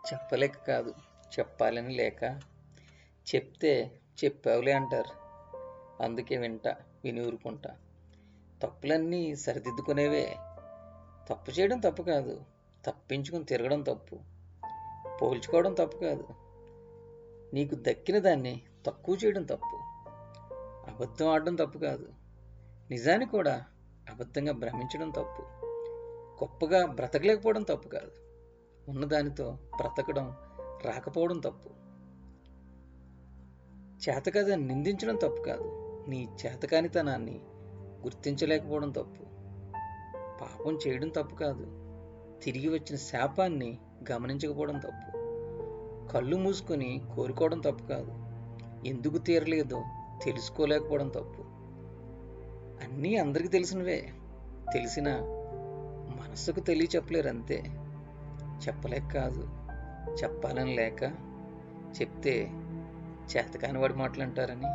చెప్పలేక కాదు, చెప్పాలని లేక. చెప్తే చెప్పావులే అంటారు. అందుకే విని ఊరుకుంటా. తప్పులన్నీ సరిదిద్దుకునేవే. తప్పు చేయడం తప్పు కాదు, తప్పించుకుని తిరగడం తప్పు. పోల్చుకోవడం తప్పు కాదు, నీకు దక్కిన దాన్ని తక్కువ చేయడం తప్పు. అబద్ధం ఆడడం తప్పు కాదు, నిజాన్ని కూడా అబద్ధంగా భ్రమించడం తప్పు. గొప్పగా బ్రతకలేకపోవడం తప్పు కాదు, ఉన్నదానితో బ్రతకడం రాకపోవడం తప్పు. చేతకాదని నిందించడం తప్పు కాదు, నీ చేతకానితనాన్ని గుర్తించలేకపోవడం తప్పు. పాపం చేయడం తప్పు కాదు, తిరిగి వచ్చిన శాపాన్ని గమనించకపోవడం తప్పు. కళ్ళు మూసుకొని కోరుకోవడం తప్పు కాదు, ఎందుకు తీరలేదో తెలుసుకోలేకపోవడం తప్పు. అన్నీ అందరికీ తెలిసినవే, తెలిసిన మనసుకు చెప్పలేరు అంతే. చెప్పలేక కాదు, చెప్పాలని లేక. చెప్తే చేతకాని వాడి మాటలు అంటారని.